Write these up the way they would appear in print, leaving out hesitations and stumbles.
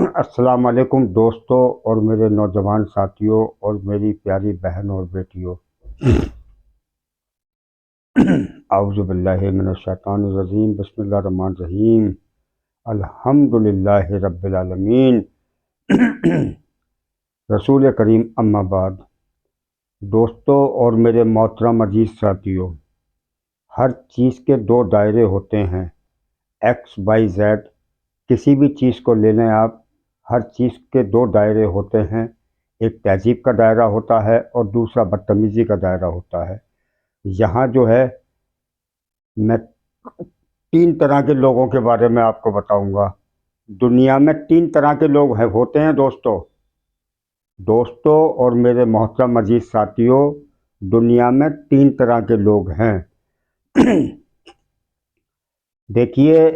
अस्सलाम वालेकुम दोस्तों और मेरे नौजवान साथियों और मेरी प्यारी बहन और बेटियों। आऊज़ु बिल्लाहि मिनश शैतानिर रजीम, बिस्मिल्लाहिर रहमानिर रहीम, अल्हम्दुलिल्लाहि रब्बिल आलमीन, रसूल करीम अम्मा बाद। दोस्तों और मेरे मोहतरम अजीज़ साथियों, हर चीज़ के दो दायरे होते हैं, एक्स वाई जेड। किसी भी चीज़ को ले लें आप, हर चीज़ के दो दायरे होते हैं। एक तहज़ीब का दायरा होता है और दूसरा बदतमीज़ी का दायरा होता है। यहाँ जो है, मैं तीन तरह के लोगों के बारे में आपको बताऊंगा। दुनिया में तीन तरह के लोग होते हैं दोस्तों और मेरे मोहतरम अजीज़ साथियों, दुनिया में तीन तरह के लोग हैं। देखिए,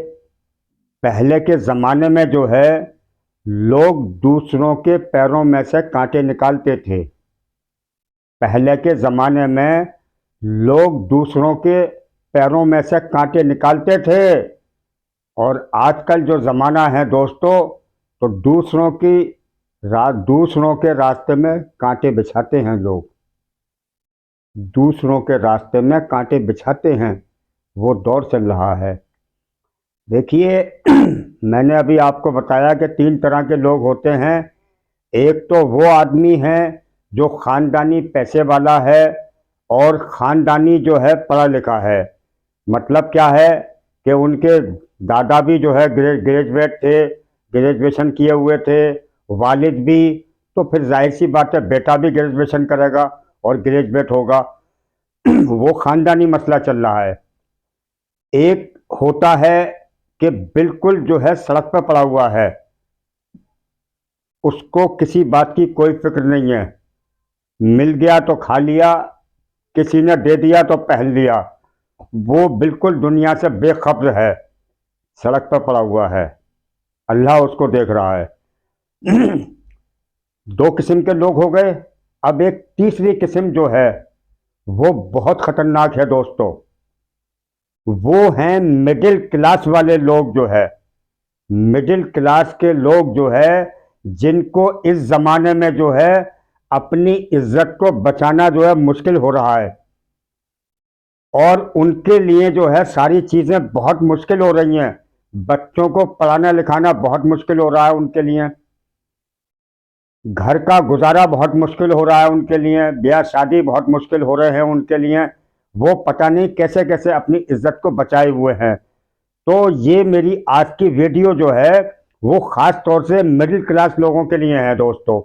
पहले के ज़माने में जो है, लोग दूसरों के पैरों में से कांटे निकालते थे। पहले के ज़माने में लोग दूसरों के पैरों में से कांटे निकालते थे। और आजकल जो ज़माना है दोस्तों, तो दूसरों के रास्ते में कांटे बिछाते हैं लोग। दूसरों के रास्ते में कांटे बिछाते हैं, वो दौर चल रहा है। देखिए, मैंने अभी आपको बताया कि तीन तरह के लोग होते हैं। एक तो वो आदमी है जो ख़ानदानी पैसे वाला है और ख़ानदानी जो है पढ़ा लिखा है। मतलब क्या है कि उनके दादा भी जो है ग्रेजुएट थे, ग्रेजुएशन किए हुए थे, वालिद भी। तो फिर जाहिर सी बात है, बेटा भी ग्रेजुएशन करेगा और ग्रेजुएट होगा। वो ख़ानदानी मसला चल रहा है। एक होता है कि बिल्कुल जो है सड़क पर पड़ा हुआ है, उसको किसी बात की कोई फिक्र नहीं है। मिल गया तो खा लिया, किसी ने दे दिया तो पहन लिया। वो बिल्कुल दुनिया से बेखबर है, सड़क पर पड़ा हुआ है, अल्लाह उसको देख रहा है। दो किस्म के लोग हो गए। अब एक तीसरी किस्म जो है, वो बहुत खतरनाक है दोस्तों। वो हैं मिडिल क्लास वाले लोग जो है। मिडिल क्लास के लोग जो है, जिनको इस जमाने में जो है अपनी इज्जत को बचाना जो है मुश्किल हो रहा है। और उनके लिए जो है सारी चीजें बहुत मुश्किल हो रही हैं। बच्चों को पढ़ाना लिखाना बहुत मुश्किल हो रहा है उनके लिए। घर का गुजारा बहुत मुश्किल हो रहा है उनके लिए। ब्याह शादी बहुत मुश्किल हो रहे हैं उनके लिए। वो पता नहीं कैसे कैसे अपनी इज्जत को बचाए हुए हैं। तो ये मेरी आज की वीडियो जो है, वो खास तौर से मिडिल क्लास लोगों के लिए है दोस्तों।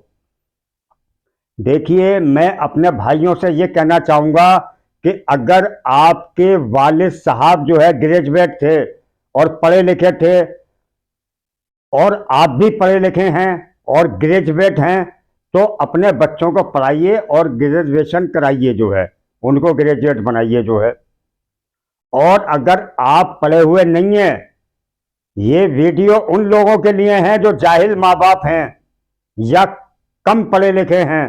देखिए, मैं अपने भाइयों से ये कहना चाहूँगा कि अगर आपके वालिद साहब जो है ग्रेजुएट थे और पढ़े लिखे थे, और आप भी पढ़े लिखे हैं और ग्रेजुएट हैं, तो अपने बच्चों को पढ़ाइए और ग्रेजुएशन कराइए जो है, उनको ग्रेजुएट बनाइए जो है। और अगर आप पढ़े हुए नहीं हैं, ये वीडियो उन लोगों के लिए है जो जाहिल माँ बाप हैं या कम पढ़े लिखे हैं,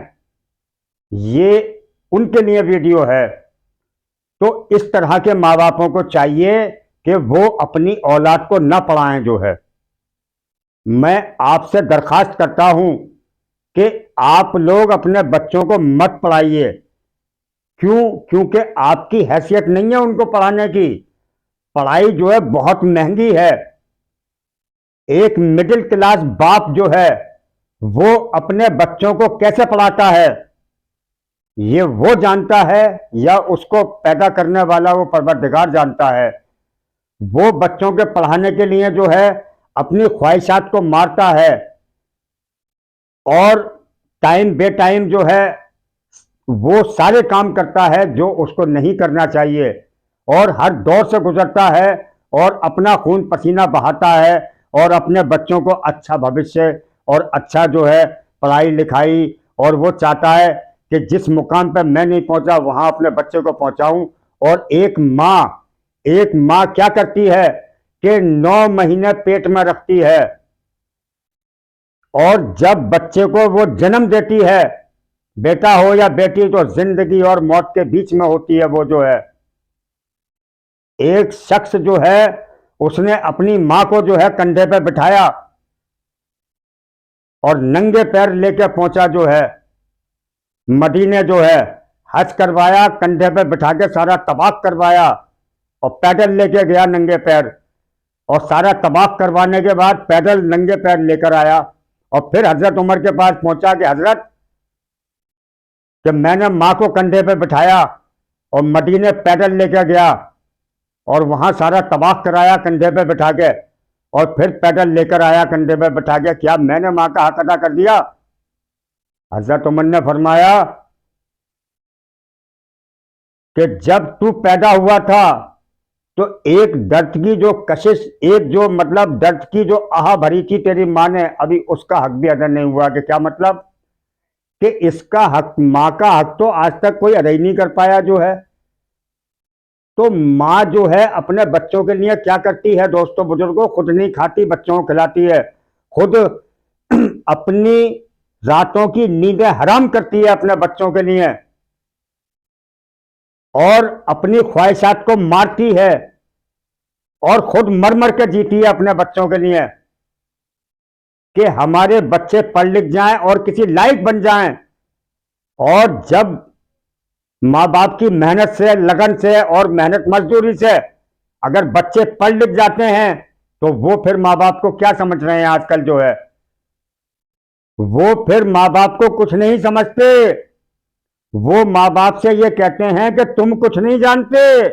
ये उनके लिए वीडियो है। तो इस तरह के माँ बापों को चाहिए कि वो अपनी औलाद को न पढ़ाएं जो है। मैं आपसे दरखास्त करता हूं कि आप लोग अपने बच्चों को मत पढ़ाइए। क्यों? क्योंकि आपकी हैसियत नहीं है उनको पढ़ाने की। पढ़ाई जो है बहुत महंगी है। एक मिडिल क्लास बाप जो है, वो अपने बच्चों को कैसे पढ़ाता है, ये वो जानता है या उसको पैदा करने वाला वो परवरदिगार जानता है। वो बच्चों के पढ़ाने के लिए जो है अपनी ख्वाहिशात को मारता है और टाइम बे टाइम जो है वो सारे काम करता है जो उसको नहीं करना चाहिए। और हर दौर से गुजरता है और अपना खून पसीना बहाता है और अपने बच्चों को अच्छा भविष्य और अच्छा जो है पढ़ाई लिखाई, और वो चाहता है कि जिस मुकाम पर मैं नहीं पहुंचा वहां अपने बच्चे को पहुंचाऊं। और एक माँ क्या करती है कि 9 महीने पेट में रखती है, और जब बच्चे को वो जन्म देती है, बेटा हो या बेटी, तो जिंदगी और मौत के बीच में होती है वो जो है। एक शख्स जो है, उसने अपनी मां को जो है कंधे पे बिठाया और नंगे पैर लेके पहुंचा जो है मदीने जो है, हज करवाया, कंधे पे बिठा के सारा तवाफ करवाया और पैदल लेके गया नंगे पैर, और सारा तवाफ करवाने के बाद पैदल नंगे पैर लेकर आया और फिर हजरत उमर के पास पहुंचा कि हजरत, कि मैंने माँ को कंधे पे बिठाया और मदीने पैदल लेके गया और वहां सारा तवाफ कराया कंधे पे बिठा के, और फिर पैदल लेकर आया कंधे पे बिठा के, क्या मैंने माँ का हक अदा कर दिया? हजरत उमर ने फरमाया कि जब तू पैदा हुआ था तो एक दर्द की जो कशिश, एक जो मतलब दर्द की जो आह भरी थी तेरी माँ ने, अभी उसका हक भी अदा नहीं हुआ। कि क्या मतलब? कि इसका हक, माँ का हक तो आज तक कोई अदा ही नहीं कर पाया जो है। तो माँ जो है अपने बच्चों के लिए क्या करती है दोस्तों बुजुर्गों? खुद नहीं खाती, बच्चों को खिलाती है, खुद अपनी रातों की नींदें हराम करती है अपने बच्चों के लिए, और अपनी ख्वाहिशात को मारती है और खुद मर मर के जीती है अपने बच्चों के लिए कि हमारे बच्चे पढ़ लिख जाएं और किसी लायक बन जाएं। और जब माँ बाप की मेहनत से, लगन से और मेहनत मजदूरी से अगर बच्चे पढ़ लिख जाते हैं तो वो फिर माँ बाप को क्या समझ रहे हैं आजकल जो है, वो फिर माँ बाप को कुछ नहीं समझते। वो माँ बाप से ये कहते हैं कि तुम कुछ नहीं जानते,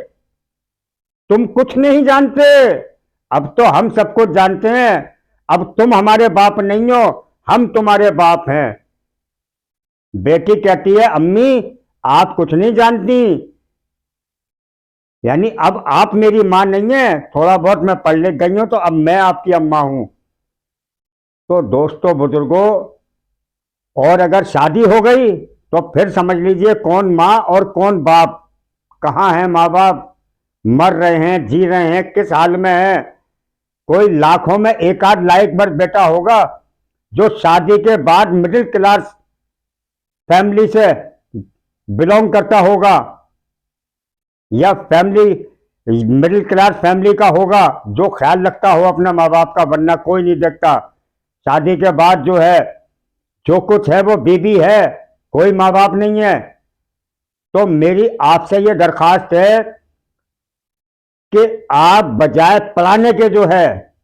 तुम कुछ नहीं जानते, अब तो हम सब कुछ जानते हैं, अब तुम हमारे बाप नहीं हो, हम तुम्हारे बाप हैं। बेटी कहती है अम्मी आप कुछ नहीं जानती, यानी अब आप मेरी मां नहीं है, थोड़ा बहुत मैं पढ़ लिख गई हूं तो अब मैं आपकी अम्मा हूं। तो दोस्तों बुजुर्गों, और अगर शादी हो गई तो फिर समझ लीजिए कौन माँ और कौन बाप। कहाँ है माँ बाप? मर रहे हैं, जी रहे हैं, किस हाल में है? कोई लाखों में एक आध लायक भर बेटा होगा जो शादी के बाद मिडिल क्लास फैमिली से बिलोंग करता होगा, या फैमिली मिडिल क्लास फैमिली का होगा, जो ख्याल रखता हो अपने माँ बाप का, वरना कोई नहीं देखता। शादी के बाद जो है जो कुछ है वो बीवी है, कोई माँ बाप नहीं है। तो मेरी आपसे ये दरखास्त है कि आप बजाय पढ़ाने के जो है,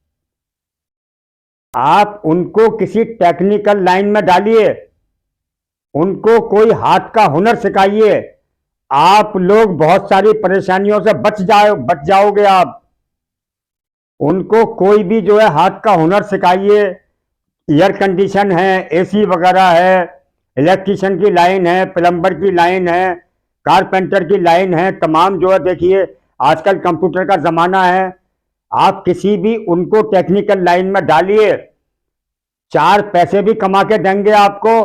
आप उनको किसी टेक्निकल लाइन में डालिए, उनको कोई हाथ का हुनर सिखाइए। आप लोग बहुत सारी परेशानियों से बच जाओगे आप। उनको कोई भी जो है हाथ का हुनर सिखाइए। एयर कंडीशन है, एसी वगैरह है, इलेक्ट्रिशियन की लाइन है, प्लम्बर की लाइन है, कारपेंटर की लाइन है, तमाम जो है देखिए आजकल कंप्यूटर का ज़माना है। आप किसी भी उनको टेक्निकल लाइन में डालिए, चार पैसे भी कमा के देंगे आपको,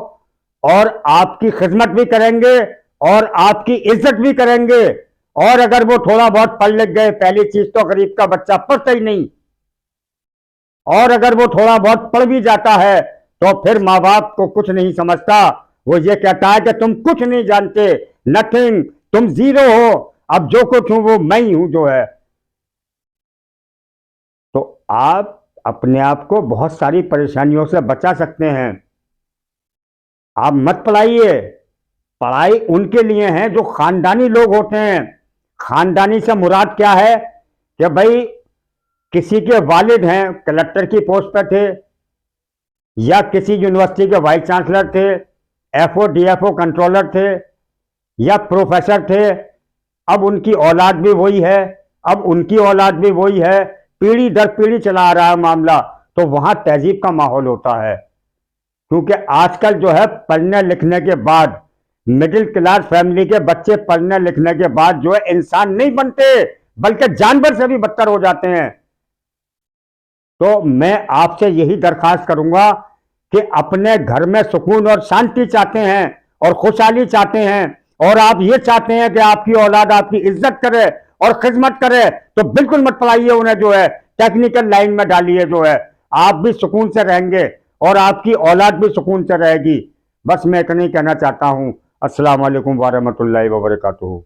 और आपकी खिदमत भी करेंगे और आपकी इज्जत भी करेंगे। और अगर वो थोड़ा बहुत पढ़ लिख गए, पहली चीज तो गरीब का बच्चा पढ़ता ही नहीं, और अगर वो थोड़ा बहुत पढ़ भी जाता है तो फिर माँ बाप को कुछ नहीं समझता। वो ये कहता है कि तुम कुछ नहीं जानते, नथिंग, तुम जीरो हो, अब जो कुछ हूं वो मैं ही हूं जो है। तो आप अपने आप को बहुत सारी परेशानियों से बचा सकते हैं। आप मत पढ़ाइए, पढ़ाई उनके लिए है जो खानदानी लोग होते हैं। खानदानी से मुराद क्या है कि भाई किसी के वालिद हैं कलेक्टर की पोस्ट पर थे, या किसी यूनिवर्सिटी के वाइस चांसलर थे, एफओ डीएफओ कंट्रोलर थे, या प्रोफेसर थे। अब उनकी औलाद भी वही है, अब उनकी औलाद भी वही है, पीढ़ी दर पीढ़ी चला आ रहा है मामला। तो वहां तहजीब का माहौल होता है, क्योंकि आजकल जो है पढ़ने लिखने के बाद, मिडिल क्लास फैमिली के बच्चे पढ़ने लिखने के बाद जो है इंसान नहीं बनते, बल्कि जानवर से भी बदतर हो जाते हैं। तो मैं आपसे यही दरखास्त करूंगा कि अपने घर में सुकून और शांति चाहते हैं और खुशहाली चाहते हैं, और आप ये चाहते हैं कि आपकी औलाद आपकी इज्जत करे और खिदमत करे, तो बिल्कुल मत पढ़ाइए उन्हें, जो है टेक्निकल लाइन में डालिए। जो है आप भी सुकून से रहेंगे और आपकी औलाद भी सुकून से रहेगी। बस मैं इतना ही कहना चाहता हूं। अस्सलाम वालेकुम व रहमतुल्लाहि व बरकातुहू।